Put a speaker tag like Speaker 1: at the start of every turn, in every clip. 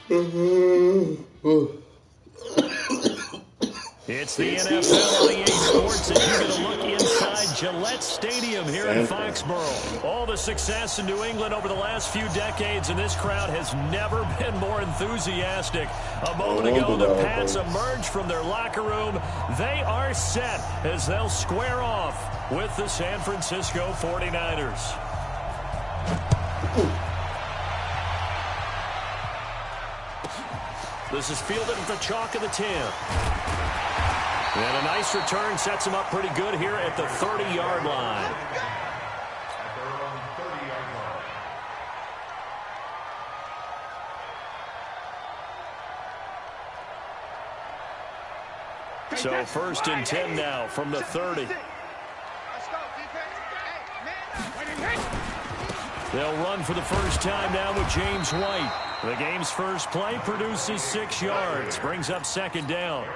Speaker 1: It's the NFL on EA Sports as you get a look inside Gillette Stadium here in Foxborough. All the success in New England over the last few decades, and this crowd has never been more enthusiastic. A moment ago, the Pats emerged from their locker room. They are set as they'll square off with the San Francisco 49ers. This is fielded at the chalk of the 10. And a nice return sets him up pretty good here at the 30-yard line. So first and 10 now from the 30. They'll run for the first time now with James White. The game's first play produces 6 yards, brings up second down.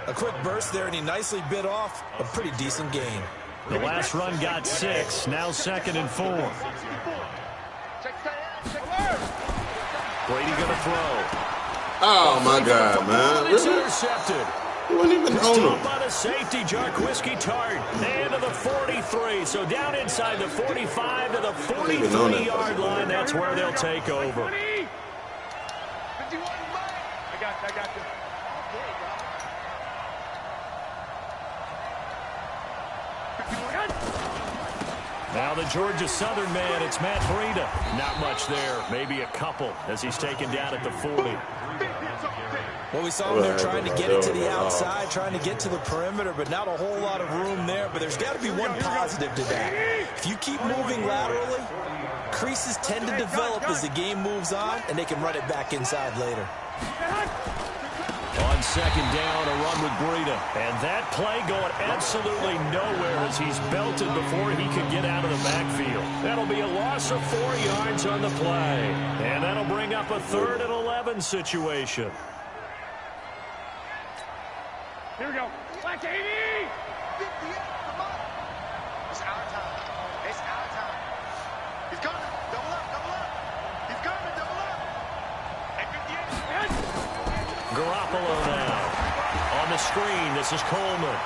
Speaker 2: A quick burst there, and he nicely bit off a pretty decent gain.
Speaker 1: The last run got 6, now second and 4. Brady going to throw.
Speaker 3: Oh, my God, man.
Speaker 1: It's intercepted.
Speaker 3: He wasn't even on him.
Speaker 1: By the safety, Jarquiski Tart. And to the 43. So down inside the 45 to the 43-yard line. That's where they'll take over.
Speaker 4: I got you.
Speaker 1: Now the Georgia Southern man, it's Matt Breida. Not much there, maybe a couple as he's taken down at the 40.
Speaker 2: Well, we saw him there trying to get it to the outside, trying to get to the perimeter, but not a whole lot of room there. But there's got to be one positive to that. If you keep moving laterally, creases tend to develop as the game moves on, and they can run it back inside later.
Speaker 1: On second down, a run with Breida. And that play going absolutely nowhere as he's belted before he can get out of the backfield. That'll be a loss of 4 yards on the play. And that'll bring up a 3rd and 11 situation.
Speaker 4: Here we go. Black 80! Come on. It's our time. It's our time. He's coming. Double up, double up. He's coming, double up. At 58.
Speaker 1: Garoppolo now. On the screen, this is Coleman.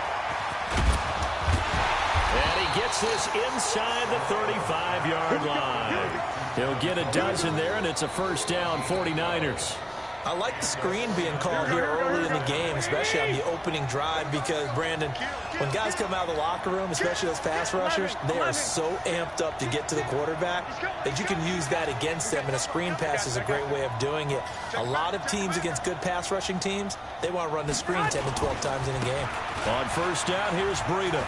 Speaker 1: And he gets this inside the 35-yard line. He'll get a dozen there, and it's a first down, 49ers.
Speaker 2: I like the screen being called here early in the game, especially on the opening drive, because, Brandon, when guys come out of the locker room, especially those pass rushers, they are so amped up to get to the quarterback that you can use that against them, and a screen pass is a great way of doing it. A lot of teams against good pass rushing teams, they want to run the screen 10 to 12 times in a game.
Speaker 1: On first down, here's Breida.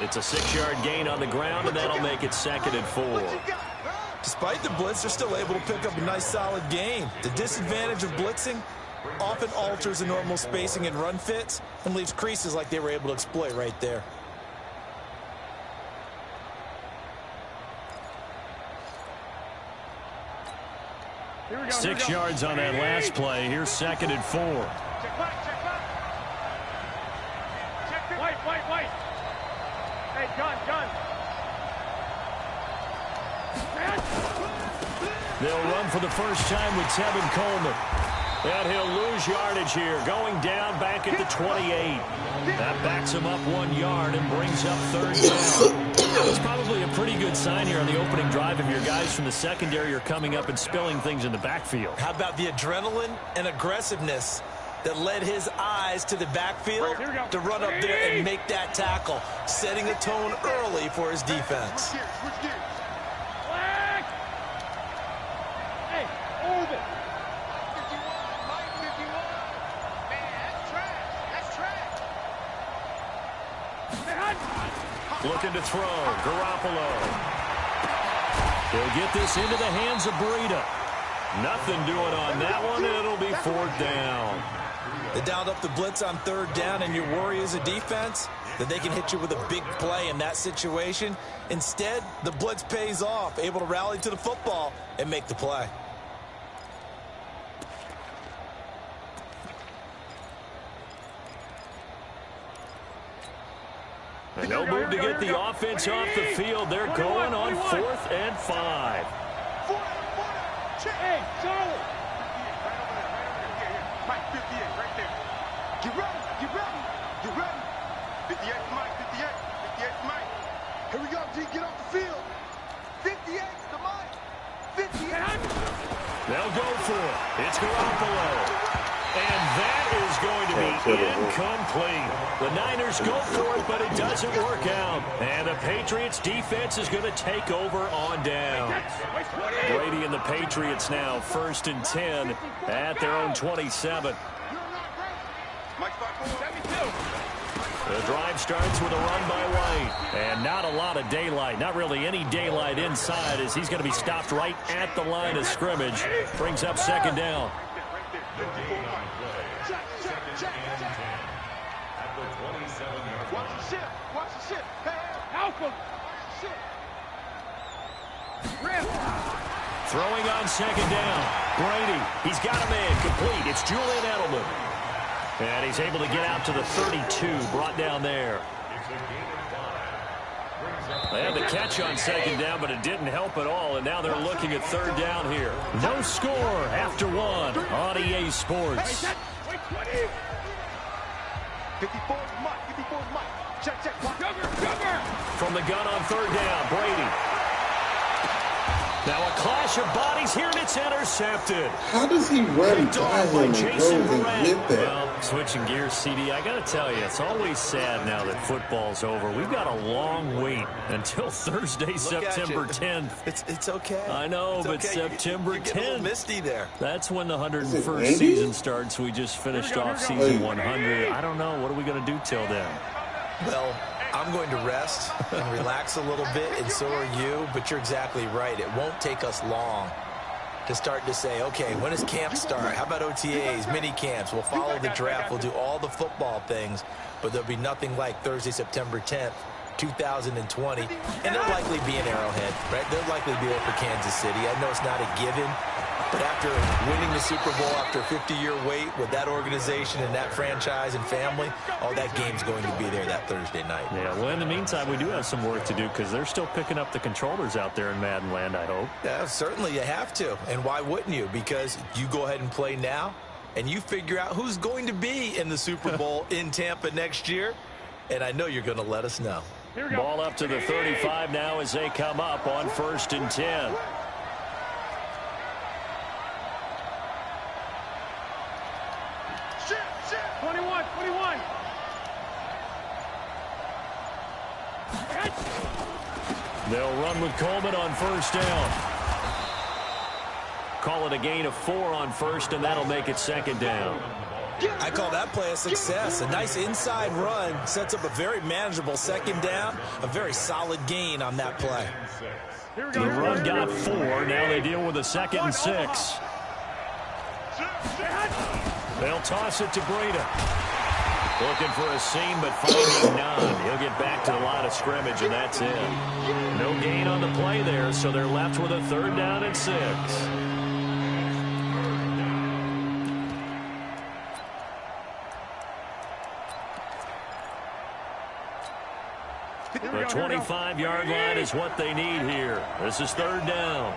Speaker 1: It's a 6-yard gain on the ground, and that'll make it 2nd and 4.
Speaker 2: Despite the blitz, they're still able to pick up a nice, solid gain. The disadvantage of blitzing often alters the normal spacing and run fits and leaves creases like they were able to exploit right there.
Speaker 4: Here we go.
Speaker 1: 6 yards on that last play. Here's 2nd and 4.
Speaker 4: Check back, check back. Check it. White. Hey, gun.
Speaker 1: They'll run for the first time with Tevin Coleman. And he'll lose yardage here, going down back at the 28. That backs him up 1 yard and brings up 3rd down. It's probably a pretty good sign here on the opening drive if your guys from the secondary are coming up and spilling things in the backfield.
Speaker 2: How about the adrenaline and aggressiveness that led his eyes to the backfield to run up there and make that tackle, setting a tone early for his defense.
Speaker 1: Looking to throw, Garoppolo. He'll get this into the hands of Breida. Nothing doing on that one, and it'll be 4th down.
Speaker 2: They dialed up the blitz on 3rd down, and your worry as a defense that they can hit you with a big play in that situation. Instead, the blitz pays off, able to rally to the football and make the play.
Speaker 1: And they'll move to get the offense off the field. They're going on 4th and 5.
Speaker 4: Hey, Charlie. Right over there. Yeah. Mike, 58, right there. Get ready. Get ready. 58 to Mike. 58 to Mike. Here we go, G. Get off the field. 58 to Mike. 58.
Speaker 1: They'll go for it. It's Garoppolo. And that is going to be incomplete. The Niners go for it, but it doesn't work out. And the Patriots defense is going to take over on down. Brady and the Patriots now 1st and 10 at their own 27. The drive starts with a run by White. And not a lot of daylight, not really any daylight inside, as he's going to be stopped right at the line of scrimmage. Brings up 2nd down.
Speaker 4: Watch the ship. Help him.
Speaker 1: Throwing on 2nd down. Brady, he's got a man complete. It's Julian Edelman. And he's able to get out to the 32, brought down there. They had the catch on 2nd down, but it didn't help at all, and now they're looking at 3rd down here. No score after 1 on EA Sports.
Speaker 4: 54's Mike. Check. Cover.
Speaker 1: From the gun on 3rd down, Brady. Now a clash of bodies here, and it's intercepted.
Speaker 3: How does he run by him and go and get that?
Speaker 1: Well, switching gears, CD, I got to tell you, it's always sad now that football's over. We've got a long wait until Thursday, September 10th.
Speaker 2: It's okay.
Speaker 1: I know,
Speaker 2: it's
Speaker 1: but
Speaker 2: okay.
Speaker 1: September 10th.
Speaker 2: You're getting a little misty there.
Speaker 1: That's when the 101st season starts. We just finished off season 100. I don't know. What are we going to do till then?
Speaker 2: Well, I'm going to rest and relax a little bit, and so are you, but you're exactly right. It won't take us long to start to say, okay, when does camp start? How about OTAs, mini camps? We'll follow the draft. We'll do all the football things, but there'll be nothing like Thursday, September 10th, 2020, and they'll likely be in Arrowhead, right? They'll likely be there for Kansas City. I know it's not a given, but after winning the Super Bowl, after a 50-year wait with that organization and that franchise and family, that game's going to be there that Thursday night.
Speaker 1: Yeah, well, in the meantime, we do have some work to do because they're still picking up the controllers out there in Madden land, I hope.
Speaker 2: Yeah, certainly you have to. And why wouldn't you? Because you go ahead and play now, and you figure out who's going to be in the Super Bowl in Tampa next year, and I know you're going to let us know.
Speaker 1: Ball up to the 35 now as they come up on 1st and 10.
Speaker 4: Shit. 21.
Speaker 1: They'll run with Coleman on 1st down. Call it a gain of 4 on 1st, and that'll make it 2nd down.
Speaker 2: I call that play a success. A nice inside run sets up a very manageable 2nd down, a very solid gain on that play.
Speaker 1: The run got 4. Now they deal with a 2nd and 6. They'll toss it to Breda. Looking for a seam, but finding none. He'll get back to the line of scrimmage, and that's it. No gain on the play there, so they're left with a 3rd down and 6. The 25-yard line is what they need here. This is 3rd down.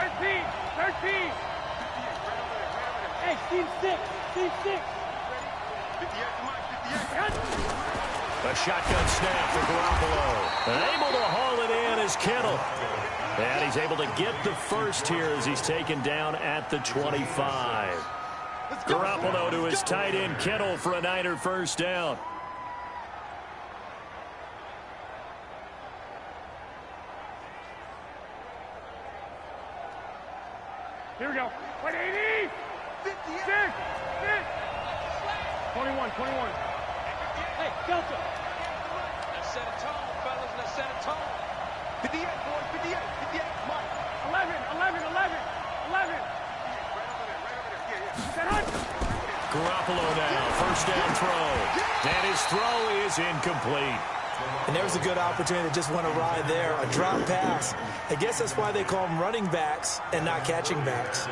Speaker 4: 13. Hey, Steve 6. 58 to Mike. 58.
Speaker 1: A shotgun snap for Garoppolo. And able to haul it in is Kittle. And he's able to get the first here as he's taken down at the 25. Garoppolo to his tight end Kittle for a Niner 1st down.
Speaker 4: Here we go. 180. 56. 21. Hey, Delta. Let's set a tone, fellas. Let's set a tone. 58, boys. 58. Mike. 11.
Speaker 1: Garoppolo now, 1st down throw. And his throw is incomplete.
Speaker 2: And there was a good opportunity that just went awry there. A drop pass. I guess that's why they call them running backs and not catching backs.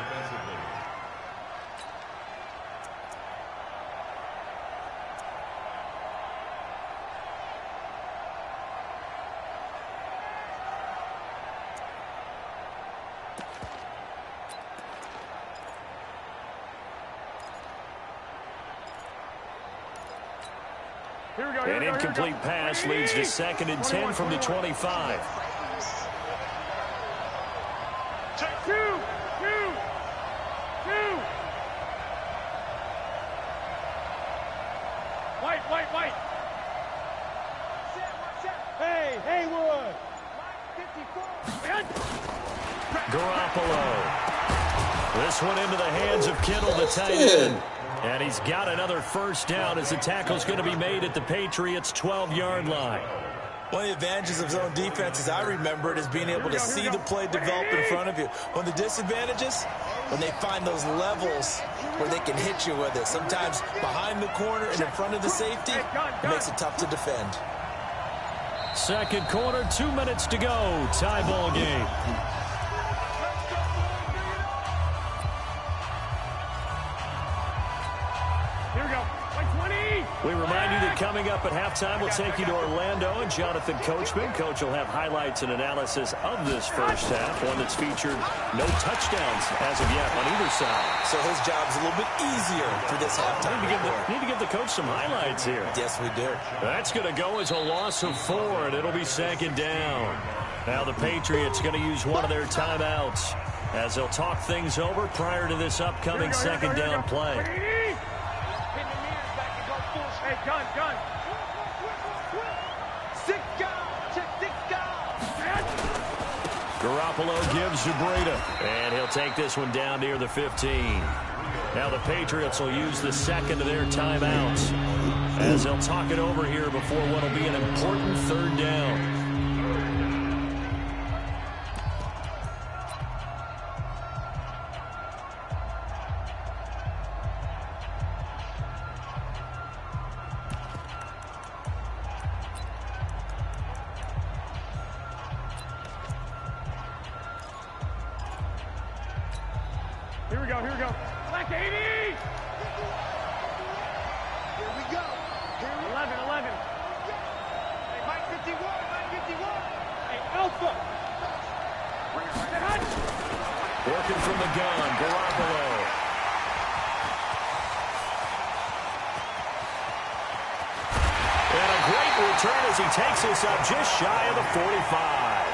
Speaker 1: An incomplete pass leads to 2nd and 10 from the 25.
Speaker 4: Two. White. Hey, Haywood.
Speaker 1: Garoppolo. This one into the hands of Kittle, the tight end. And he's got another first down as the tackle's going to be made at the Patriots' 12-yard line.
Speaker 2: One of the advantages of zone defense, as I remember it, is being able to see the play develop in front of you. One of the disadvantages, when they find those levels where they can hit you with it. Sometimes behind the corner and in front of the safety, it makes it tough to defend.
Speaker 1: Second quarter, 2 minutes to go. Tie ball game.
Speaker 4: Here we go. 20.
Speaker 1: We remind you that coming up at halftime, we'll take you to Orlando and Jonathan Coachman. Coach will have highlights and analysis of this first half, one that's featured no touchdowns as of yet on either side.
Speaker 2: So his job's a little bit easier for this halftime.
Speaker 1: Need to give the coach some highlights here.
Speaker 2: Yes, we do.
Speaker 1: That's going to go as a loss of 4, and it'll be 2nd down. Now the Patriots going to use one of their timeouts as they'll talk things over prior to this upcoming 2nd down play.
Speaker 4: Hey, gun.
Speaker 1: Garoppolo gives to Breida, and he'll take this one down near the 15. Now the Patriots will use the second of their timeouts as they'll talk it over here before what will be an important 3rd down.
Speaker 4: Here we go. Black 80. Here we go. 11. Hey, Mike 51. Hey, Alpha.
Speaker 1: Working from the gun, Garoppolo. And a great return as he takes this up just shy of the 45.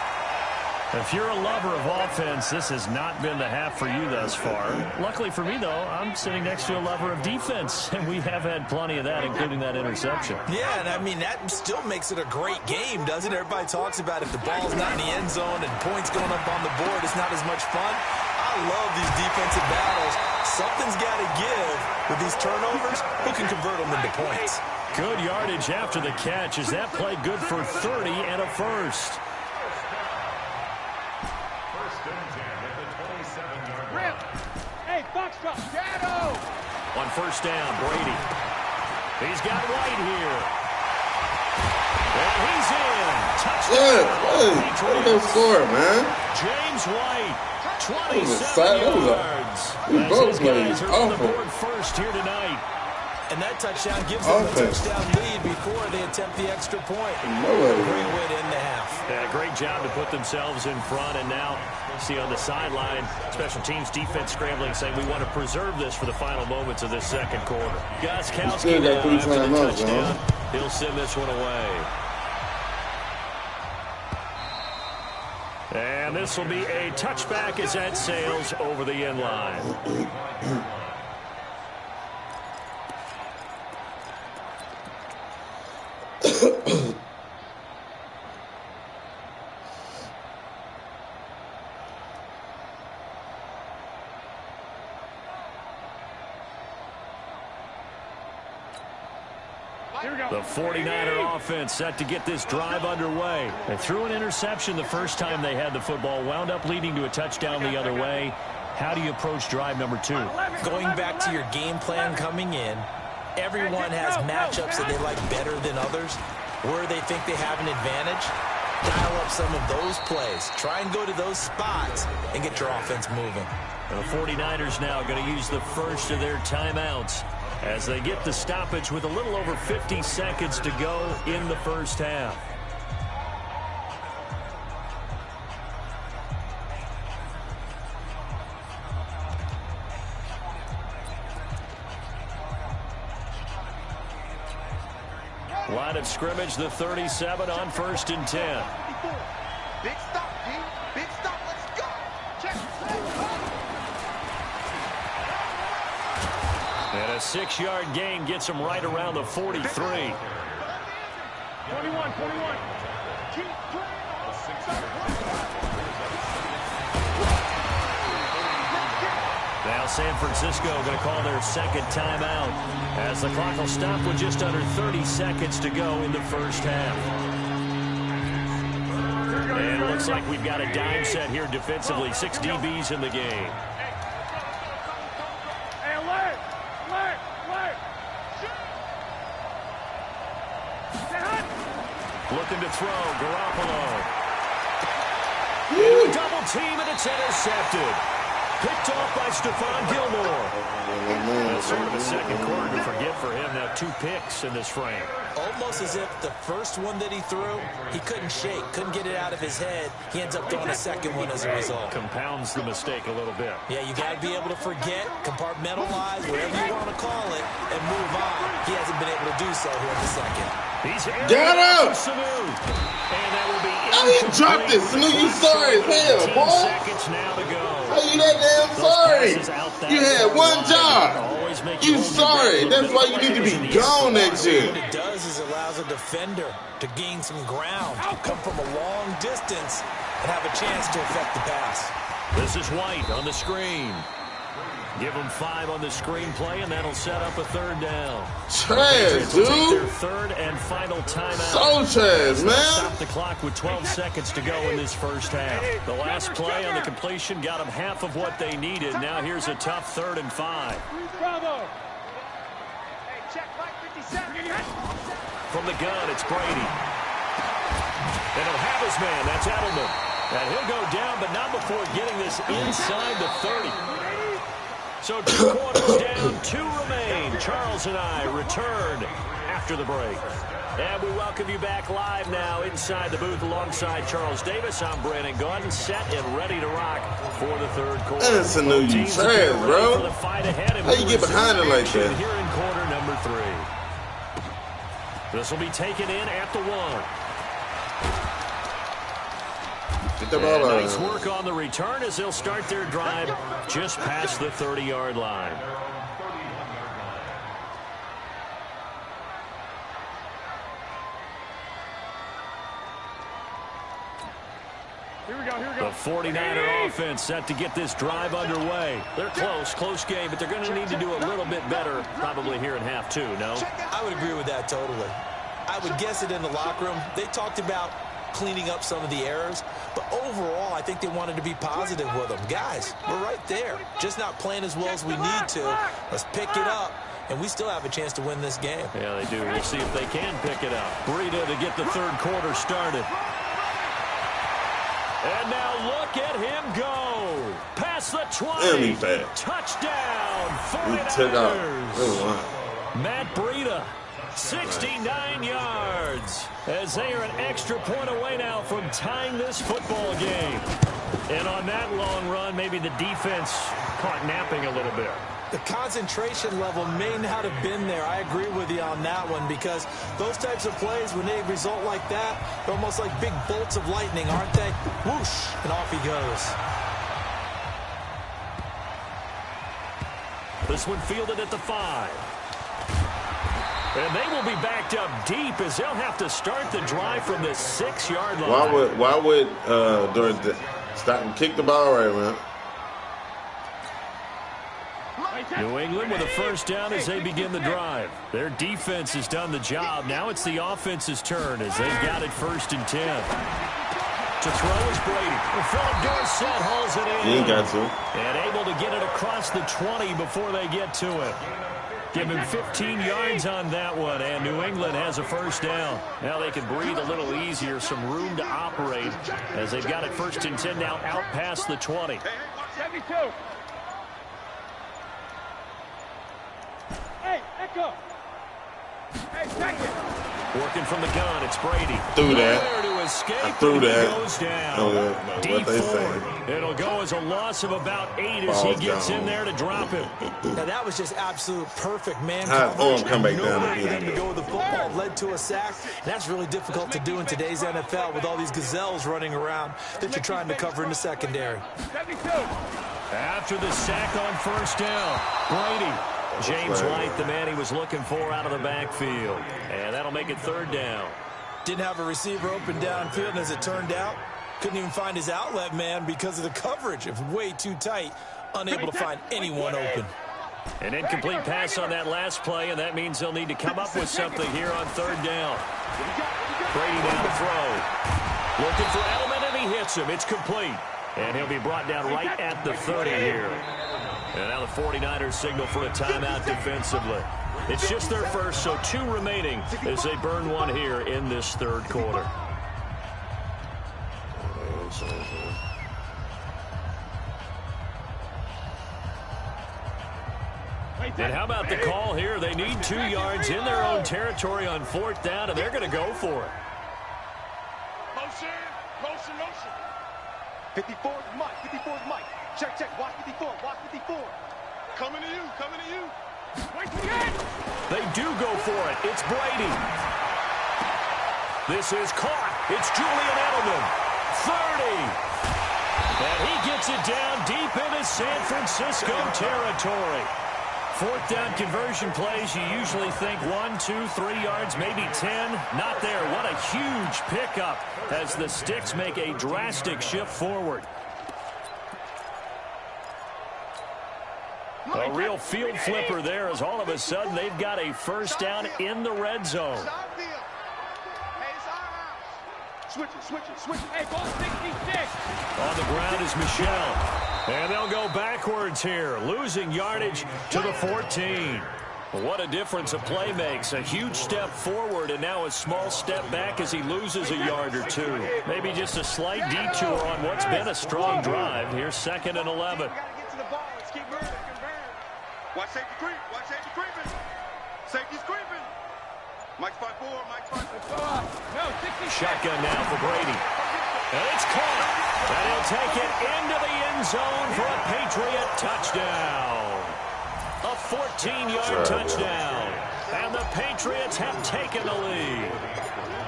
Speaker 1: If you're a lover of offense, this has not been the half for you thus far. Luckily for me, though, I'm sitting next to a lover of defense, and we have had plenty of that, including that interception.
Speaker 2: Yeah, and I mean, that still makes it a great game, doesn't it? Everybody talks about if the ball's not in the end zone and points going up on the board, it's not as much fun. I love these defensive battles. Something's got to give with these turnovers. Who can convert them into points?
Speaker 1: Good yardage after the catch. Is that play good for 30 and a first?
Speaker 4: Hey, Foxtrot, Shadow!
Speaker 1: On first down, Brady. He's got White here. And he's in. Touchdown.
Speaker 3: What a score, man.
Speaker 1: James White,
Speaker 3: That was
Speaker 1: 27 yards.
Speaker 3: We
Speaker 1: As
Speaker 3: both
Speaker 1: his
Speaker 3: played
Speaker 1: guys are on the
Speaker 3: awful.
Speaker 1: board first here tonight.
Speaker 2: And that touchdown gives them a touchdown lead before they attempt the extra point. Great way to end the half.
Speaker 1: Yeah, great job to put themselves in front. And now, see on the sideline, special teams defense scrambling, saying we want to preserve this for the final moments of this second quarter. Gostkowski now after the touchdown. He'll send this one away. And this will be a touchback as that sails over the end line. The 49er offense set to get this drive underway. They threw an interception the first time they had the football, wound up leading to a touchdown the other way. How do you approach drive number 2?
Speaker 2: Going back to your game plan coming in, everyone has matchups that they like better than others. Where they think they have an advantage, dial up some of those plays. Try and go to those spots and get your offense moving.
Speaker 1: The 49ers now going to use the first of their timeouts as they get the stoppage with a little over 50 seconds to go in the first half. Line of scrimmage, the 37 on 1st and 10.
Speaker 4: Big stop, D. Big stop. Let's go. Check.
Speaker 1: And a 6-yard gain gets him right around the 43.
Speaker 4: 21. Keep playing.
Speaker 1: Now San Francisco going to call their second timeout as the clock will stop with just under 30 seconds to go in the first half. And it looks like we've got a dime set here defensively. 6 DBs in the game. Looking to throw, Garoppolo. Double team, and it's intercepted. Picked off by Stephon Gilmore. That's sort of a second quarter to forget for him. Now 2 picks in this frame.
Speaker 2: Almost as if the first one that he threw, he couldn't shake, couldn't get it out of his head. He ends up throwing a second one as a result.
Speaker 1: Compounds the mistake a little bit.
Speaker 2: Yeah, you got to be able to forget, compartmentalize, whatever you want to call it, and move on. He hasn't been able to do so here in the second.
Speaker 1: He's
Speaker 3: Get him!
Speaker 1: And that will be
Speaker 3: how you dropped it, Sanu? You sorry as hell, boy.
Speaker 1: Seconds now to go.
Speaker 3: How you that damn sorry? You had one job. You sorry. That's why you need to be gone next year.
Speaker 2: What it does is allows a defender to gain some ground, come from a long distance, and have a chance to affect the pass.
Speaker 1: This is White on the screen. Give them 5 on the screenplay, and that'll set up a 3rd down.
Speaker 3: Trash, dude.
Speaker 1: Their 3rd and final timeout.
Speaker 3: So trash, man.
Speaker 1: Stop the clock with 12 seconds to go in this first half. The last play on the completion got them half of what they needed. Now here's a tough 3rd and 5.
Speaker 4: Bravo. Hey, check like 57.
Speaker 1: From the gun, it's Brady. And he'll have his man. That's Edelman. And he'll go down, but not before getting this inside the 30. So 2 quarters down, 2 remain. Charles and I return after the break. And we welcome you back live now inside the booth alongside Charles Davis. I'm Brandon Gordon, set and ready to rock for the 3rd quarter.
Speaker 3: That's a new you trash, bro. How you get behind it like that?
Speaker 1: Here in quarter number 3. This will be taken in at the 1.
Speaker 3: Get the ball out.
Speaker 1: Nice work on the return as they'll start their drive just past the 30-yard line.
Speaker 4: Here we go.
Speaker 1: The 49er offense set to get this drive underway. They're close game, but they're going to need to do a little bit better probably here in half 2, no?
Speaker 2: I would agree with that totally. I would guess it in the locker room. They talked about cleaning up some of the errors, but overall, I think they wanted to be positive with them. Guys, we're right there. Just not playing as well as we need to. Let's pick it up, and we still have a chance to win this game.
Speaker 1: Yeah, they do. We'll see if they can pick it up. Breida to get the 3rd quarter started. And now look at him go. Past the 20. Touchdown, 49ers.
Speaker 3: He took off.
Speaker 1: Matt Breida, 69 yards, as they are an extra point away now from tying this football game. And on that long run, maybe the defense caught napping a little bit.
Speaker 2: The concentration level may not have been there. I agree with you on that one, because those types of plays, when they result like that, they're almost like big bolts of lightning, aren't they? Whoosh, and off he goes.
Speaker 1: This one fielded at the 5. And they will be backed up deep as they'll have to start the drive from the 6-yard line.
Speaker 3: Why would stop and kick the ball right, man?
Speaker 1: New England with a 1st down as they begin the drive. Their defense has done the job. Now it's the offense's turn as they've got it 1st and 10. To throw is Brady. Philip Dorsett hauls it in.
Speaker 3: He ain't got to.
Speaker 1: And able to get it across the 20 before they get to it. Give him 15 yards on that one, and New England has a 1st down. Now they can breathe a little easier, some room to operate as they've got it 1st and 10 now out past the 20.
Speaker 4: 72. Hey, Echo. Hey, second.
Speaker 1: Working from the gun, it's Brady.
Speaker 3: Through that.
Speaker 1: To escape.
Speaker 3: I threw that.
Speaker 1: Goes down.
Speaker 3: What they say.
Speaker 1: It'll go as a loss of about 8 as he gets in there to drop it.
Speaker 2: Now, that was just absolute perfect man coverage.
Speaker 3: Come back down
Speaker 2: Nowhere for them
Speaker 3: again.
Speaker 2: to go with the football. Led to a sack. And that's really difficult to do in today's NFL with all these gazelles running around that you're trying to cover in the secondary.
Speaker 1: After the sack on first down, Brady. James White, the man he was looking for out of the backfield. And that'll make it 3rd down.
Speaker 2: Didn't have a receiver open downfield, and as it turned out, couldn't even find his outlet man because of the coverage. It was way too tight, unable to find anyone open.
Speaker 1: An incomplete pass on that last play, and that means they'll need to come up with something here on 3rd down. Brady down to throw. Looking for Edelman, and he hits him. It's complete. And he'll be brought down right at the 30 here. And now the 49ers signal for a timeout defensively. It's just their first, so 2 remaining as they burn one here in this 3rd quarter. And how about the call here? They need 2 yards in their own territory on 4th down, and they're going to go for it.
Speaker 4: Motion. 54 is Mike. Check. Watch 54. Coming to you.
Speaker 1: They do go for it. It's Brady. This is caught. It's Julian Edelman. 30. And he gets it down deep into San Francisco territory. 4th down conversion plays, you usually think 1, 2, 3 yards, maybe 10. Not there. What a huge pickup as the Sticks make a drastic shift forward. A real field flipper there as all of a sudden they've got a 1st down in the red zone.
Speaker 4: Switch it. Hey, ball 66.
Speaker 1: On the ground is Michel. And they'll go backwards here, losing yardage to the 14. What a difference a play makes. A huge step forward and now a small step back as he loses a yard or 2. Maybe just a slight detour on what's been a strong drive. Here's 2nd and 11.
Speaker 4: Watch safety creeping. Safety's creeping. Mike's 5-4. No, 60.
Speaker 1: Shotgun now for Brady. And it's caught. And he'll take it into the end zone for a Patriot touchdown. A 14-yard touchdown. And the Patriots have taken the lead.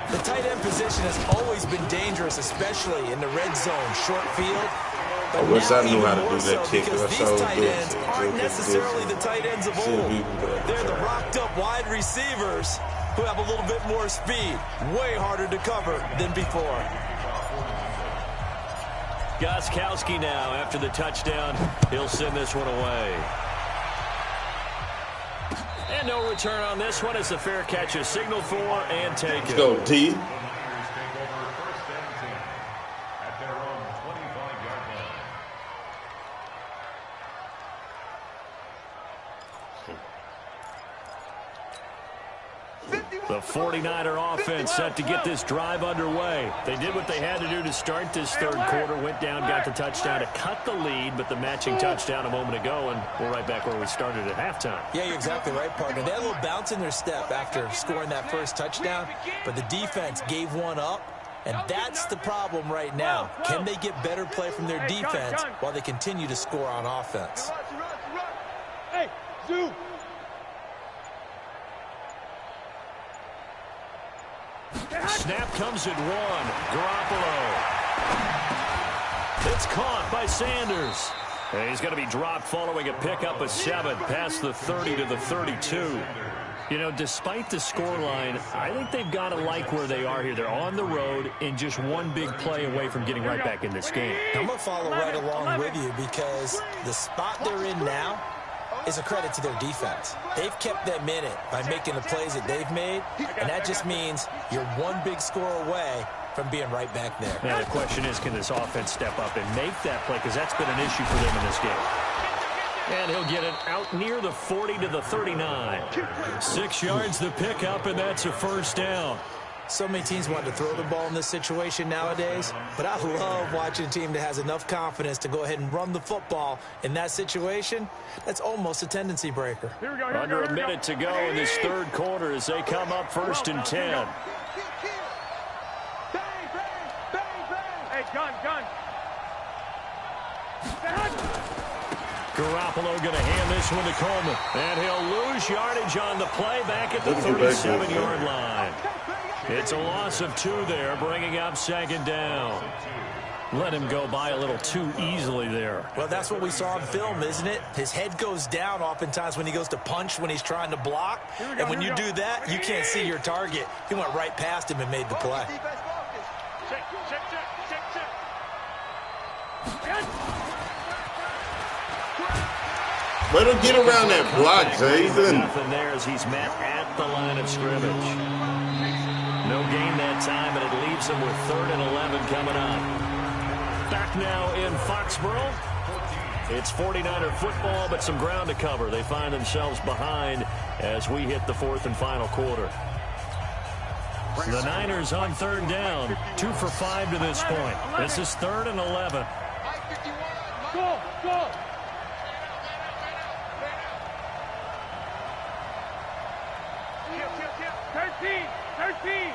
Speaker 2: The tight end position has always been dangerous, especially in the red zone, short field.
Speaker 3: I wish I knew how to do that kick.
Speaker 2: Because
Speaker 3: That's so
Speaker 2: these tight
Speaker 3: good.
Speaker 2: ends aren't necessarily the tight ends of old. They're the rocked-up wide receivers who have a little bit more speed. Way harder to cover than before.
Speaker 1: Gostkowski now, after the touchdown, he'll send this one away. And no return on this one as the fair catch is signaled for and taken.
Speaker 3: Let's go, T.
Speaker 1: The 49er offense set to get this drive underway. They did what they had to do to start this 3rd quarter, went down, got the touchdown to cut the lead, but the matching touchdown a moment ago, and we're right back where we started at halftime.
Speaker 2: Yeah, you're exactly right, partner. They had a little bounce in their step after scoring that first touchdown, but the defense gave one up, and that's the problem right now. Can they get better play from their defense while they continue to score on offense?
Speaker 4: Hey, Zoo.
Speaker 1: Snap comes at 1. Garoppolo. It's caught by Sanders. And he's going to be dropped following a pickup of 7 past the 30 to the 32. You know, despite the scoreline, I think they've got to like where they are here. They're on the road and just one big play away from getting right back in this game.
Speaker 2: I'm going to follow right along with you because the spot they're in now is a credit to their defense. They've kept them in it by making the plays that they've made, and that just means you're one big score away from being right back there.
Speaker 1: Now, the question is, can this offense step up and make that play? Because that's been an issue for them in this game. And he'll get it out near the 40 to the 39. 6 yards the pickup, and that's a 1st down.
Speaker 2: So many teams want to throw the ball in this situation nowadays, but I love watching a team that has enough confidence to go ahead and run the football. In that situation, that's almost a tendency breaker.
Speaker 1: Under a minute to go in this 3rd quarter as they come up 1st and 10. Garoppolo going to hand this one to Coleman. And he'll lose yardage on the play back at the 37-yard line. It's a loss of 2 there, bringing up 2nd down. Let him go by a little too easily there.
Speaker 2: Well, that's what we saw in film, isn't it? His head goes down oftentimes when he goes to punch, when he's trying to block. And when you do that, you can't see your target. He went right past him and made the play.
Speaker 3: Let him get around that block, Jason.
Speaker 1: Nothing there as he's met at the line of scrimmage. No gain that time, and it leaves him with 3rd and 11 coming up. Back now in Foxborough. It's 49er football, but some ground to cover. They find themselves behind as we hit the 4th and final quarter. The Niners on 3rd down. 2 for 5 to this point. This is 3rd and 11.
Speaker 4: Go, go. Thirteen.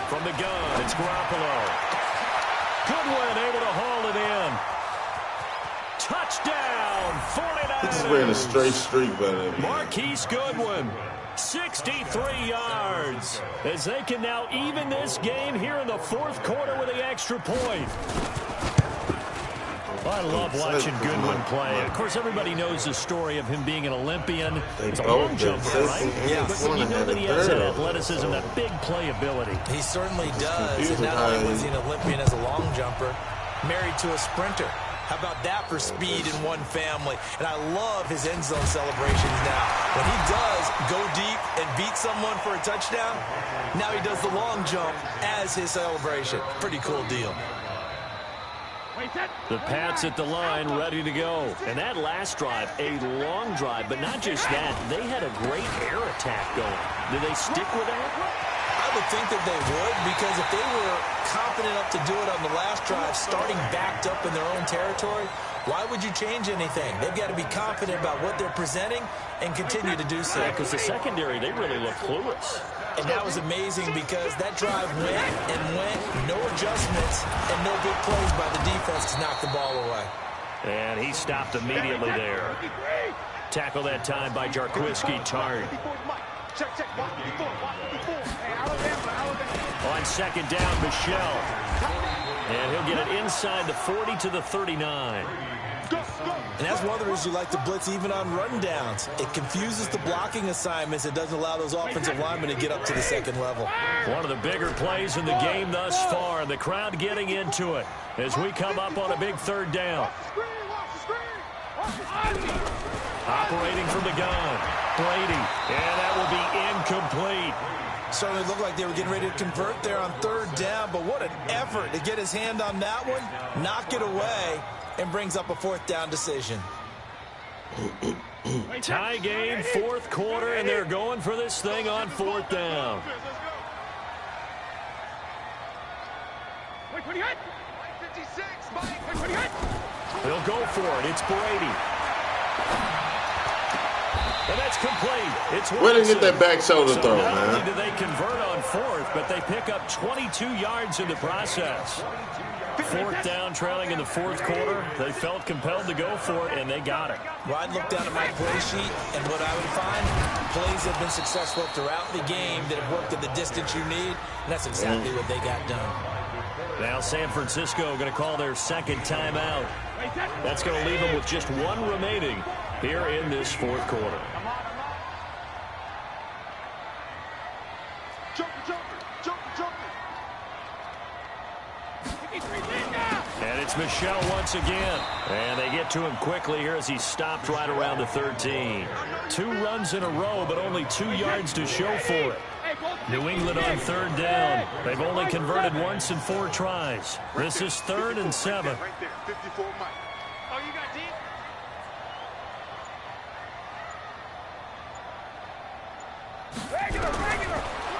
Speaker 1: From the gun, it's Garoppolo. Goodwin able to haul it in. Touchdown, 49ers.
Speaker 3: He just ran a straight streak by that.
Speaker 1: Marquise Goodwin, 63 yards. As they can now even this game here in the 4th quarter with the extra point. I love watching Goodwin play. Of course, everybody knows the story of him being an Olympian. He's a long jumper, right?
Speaker 2: Yeah.
Speaker 1: But when you know that he has that athleticism, that big playability.
Speaker 2: He certainly does. And not only was he an Olympian as a long jumper, married to a sprinter. How about that for speed in one family? And I love his end zone celebrations now. When he does go deep and beat someone for a touchdown, now he does the long jump as his celebration. Pretty cool deal.
Speaker 1: The Pats at the line, ready to go. And that last drive, a long drive, but not just that. They had a great air attack going. Did they stick with that?
Speaker 2: I would think that they would, because if they were confident enough to do it on the last drive, starting backed up in their own territory, why would you change anything? They've got to be confident about what they're presenting and continue to do so.
Speaker 1: Yeah, because the secondary, they really look clueless.
Speaker 2: And that was amazing because that drive went and went, no adjustments, and no big plays by the defense to knock the ball away.
Speaker 1: And he stopped immediately there. Tackle that time by Jarquiski Tarn. On 2nd down, Michelle. And he'll get it inside the 40 to the 39.
Speaker 2: And that's one of the reasons you like to blitz even on run downs. It confuses the blocking assignments. It doesn't allow those offensive linemen to get up to the 2nd level.
Speaker 1: One of the bigger plays in the game thus far, and the crowd getting into it as we come up on a big 3rd down. Operating from the gun, Brady, and that will be incomplete.
Speaker 2: Certainly looked like they were getting ready to convert there on 3rd down, but what an effort to get his hand on that one, knock it away, and brings up a 4th down decision.
Speaker 1: Tie game, 4th quarter, and they're going for this thing on 4th down. He'll go for it. It's Brady. And that's complete. It's
Speaker 3: Where did he get that back shoulder throw,
Speaker 1: not
Speaker 3: man?
Speaker 1: only do they convert on 4th, but they pick up 22 yards in the process. 4th down, trailing in the 4th quarter. They felt compelled to go for it, and they got it.
Speaker 2: Well, I'd look down at my play sheet, and what I would find, plays have been successful throughout the game that have worked at the distance you need, and that's exactly what they got done.
Speaker 1: Now San Francisco going to call their 2nd timeout. That's going to leave them with just 1 remaining here in this 4th quarter. And it's Michelle once again. And they get to him quickly here as he stopped right around the 13. 2 runs in a row, but only 2 yards to show for it. New England on 3rd down. They've only converted once in 4 tries. This is 3rd and 7.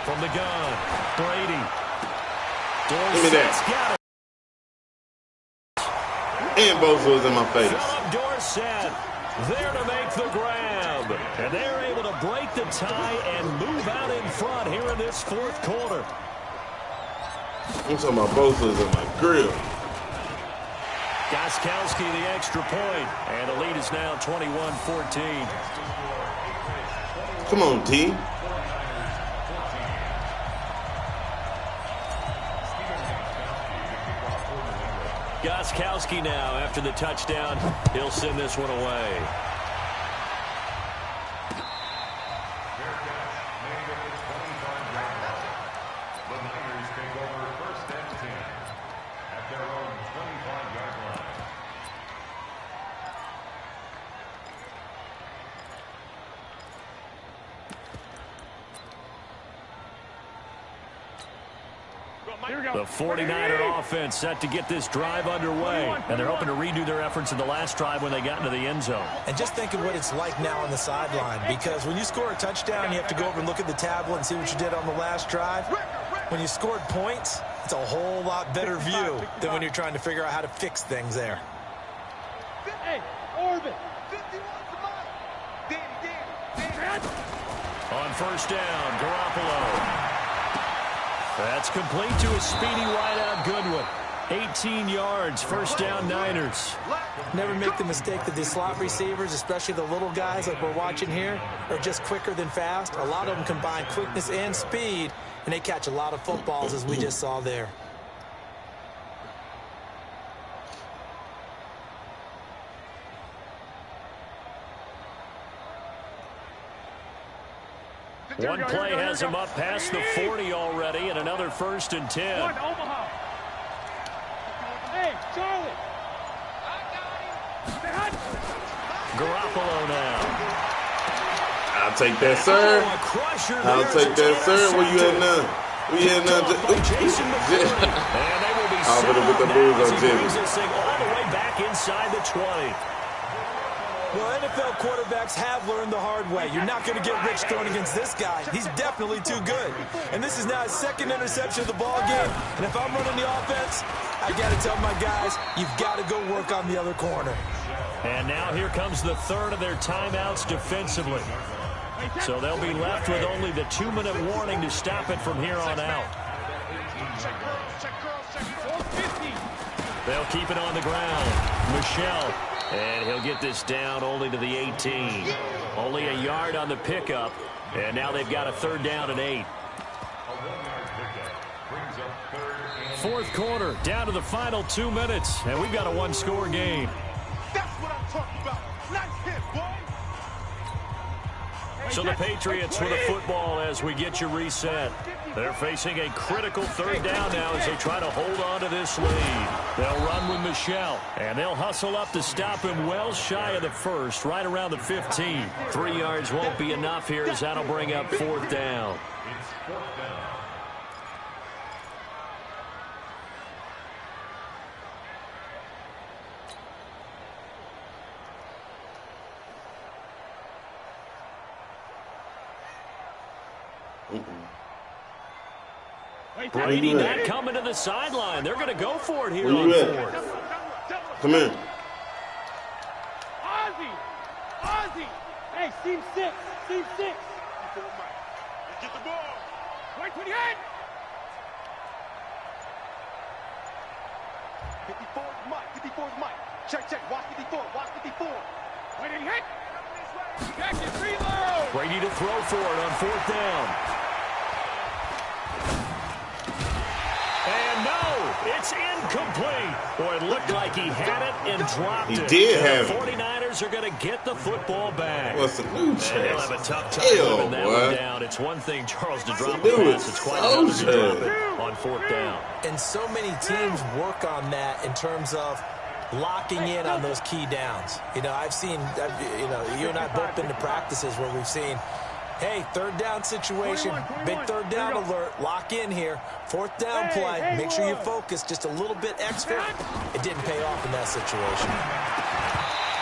Speaker 1: From the gun, Brady.
Speaker 3: Give me that. And both was in my face.
Speaker 1: Philip Dorsett there to make the grab. And they're able to break the tie and move out in front here in this 4th quarter.
Speaker 3: I'm talking about both of them, my grill.
Speaker 1: Gostkowski the extra point, and the lead is now 21-14.
Speaker 3: Come on, T.
Speaker 1: Gostkowski now after the touchdown. He'll send this one away. The 49er offense set to get this drive underway, and they're hoping to redo their efforts in the last drive when they got into the end zone.
Speaker 2: And just think of what it's like now on the sideline, because when you score a touchdown, you have to go over and look at the tablet and see what you did on the last drive. When you scored points, it's a whole lot better view than when you're trying to figure out how to fix things there.
Speaker 4: Hey, Orbit.
Speaker 1: On first down, Garoppolo. That's complete to a speedy wideout Goodwin. 18 yards, first down Niners.
Speaker 2: Never make the mistake that these slot receivers, especially the little guys like we're watching here, are just quicker than fast. A lot of them combine quickness and speed, and they catch a lot of footballs, as we just saw there.
Speaker 1: One play has him up past the 40 already, and another 1st and 10.
Speaker 4: Omaha. Hey, Charlie.
Speaker 1: Garoppolo now.
Speaker 3: I'll take that, sir.
Speaker 1: Oh, a crusher.
Speaker 3: I'll take that, sir. Where you at now? We at now?
Speaker 1: Jason McCourty. And they will be
Speaker 3: I'll put the moves on Jimmy.
Speaker 1: brings this thing all the way back inside the 20.
Speaker 2: Well, NFL quarterbacks have learned the hard way. You're not going to get rich throwing against this guy. He's definitely too good. And this is now his 2nd interception of the ball game. And if I'm running the offense, I got to tell my guys, you've got to go work on the other corner.
Speaker 1: And now here comes the 3rd of their timeouts defensively. So they'll be left with only the 2-minute warning to stop it from here on out. They'll keep it on the ground. Michelle. And he'll get this down only to the 18. Only a yard on the pickup. And now they've got a 3rd down and 8. 4th quarter, down to the final 2 minutes. And we've got a 1-score game.
Speaker 4: That's what I'm talking about. Nice hit, boy.
Speaker 1: So the Patriots with a football as we get you reset. They're facing a critical 3rd down now as they try to hold on to this lead. They'll run with Michelle, and they'll hustle up to stop him well shy of the 1st, right around the 15. 3 yards won't be enough here as that'll bring up 4th down. Brady not coming to the sideline. They're going to go for it here on 4th.
Speaker 3: Come here.
Speaker 4: Ozzy. Hey, seam 6. Seam 6. Get the ball. Wait for the head. 54 is Mike. 54 is Mike. Check. Watch 54. Watch 54. Wait and hit. Back and reload.
Speaker 1: Brady to throw for it on 4th down. And no, it's incomplete. Boy, it looked like he had it and dropped it.
Speaker 3: He did have it.
Speaker 1: The 49ers are going to get the football back.
Speaker 3: What's the new
Speaker 1: chance? They'll have a tough time living that one down. It's one thing, Charles, to drop the pass. It's quite another to drop it on 4th down.
Speaker 2: And so many teams work on that in terms of locking in on those key downs. You know, you and I both been to practices where we've seen, hey, 3rd down situation, big 3rd down alert, lock in here, 4th down play, make sure you focus just a little bit extra. It didn't pay off in that situation.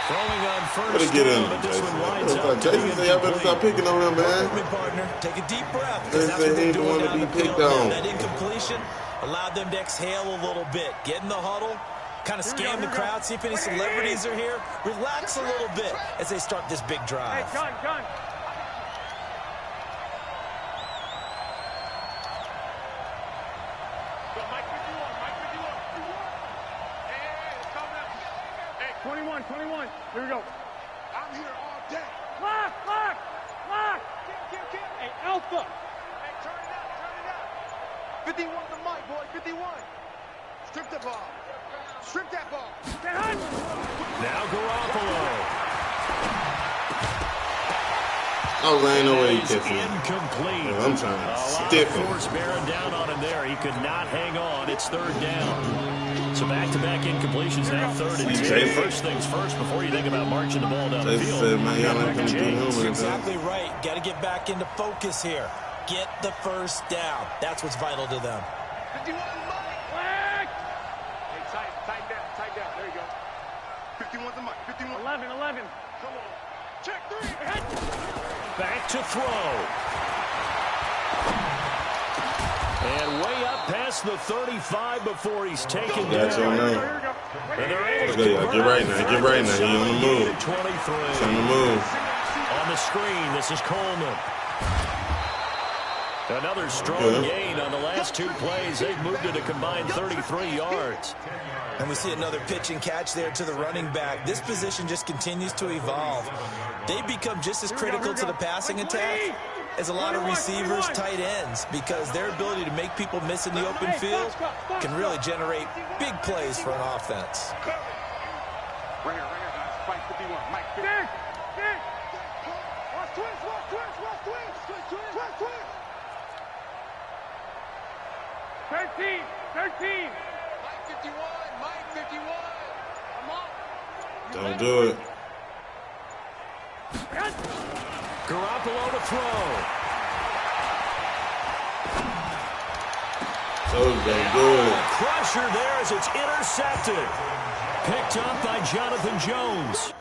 Speaker 1: Throwing on 1st down, but this one winds up.
Speaker 3: Jason said, y'all better stop picking on him, man.
Speaker 2: Partner, take a deep breath.
Speaker 3: They said he ain't the one to be picked on.
Speaker 2: That incompletion allowed them to exhale a little bit, get in the huddle, kind of scan the crowd, see if any celebrities are here, relax a little bit as they start this big drive.
Speaker 4: Hey, gun. 21. Here we go. I'm here all day. Lock. Get. Hey, Alpha. Hey, turn it up. 51 the mic, boy. 51. Strip the ball. Strip that ball.
Speaker 1: Now Garoppolo.
Speaker 3: Oh, there ain't no way he catches it.
Speaker 1: Incomplete.
Speaker 3: Yeah, I'm trying to stiff him.
Speaker 1: Force bearing down on him there. He could not hang on. It's third down. So back-to-back incompletions now, third and 10. First things first, before you think about marching the ball down the field.
Speaker 3: Said, man, y'all ain't gonna do him.
Speaker 2: Exactly right. Got to get back into focus here. Get the first down. That's what's vital to them.
Speaker 4: 51 Mike. Hey, tight down. There you go. 51's the mic. 51. 11. Come on. Check 3.
Speaker 1: Back to throw. And way up past the 35 before he's taken down.
Speaker 3: That's on now. Get right now. He on the move. He's on the move.
Speaker 1: On the screen, this is Coleman. Another strong gain on the last two plays. They've moved it a combined 33 yards.
Speaker 2: And we see another pitch and catch there to the running back. This position just continues to evolve. They become just as critical to the passing attack as a lot of receivers, tight ends, because their ability to make people miss in the open field can really generate big plays for an offense.
Speaker 4: Right here, guys. Fight 51. Mike, 50. Watch twist. 13. Mike 51. Come on.
Speaker 3: Don't do it.
Speaker 1: Garoppolo to throw.
Speaker 3: So good.
Speaker 1: Crusher there as it's intercepted. Picked up by Jonathan Jones.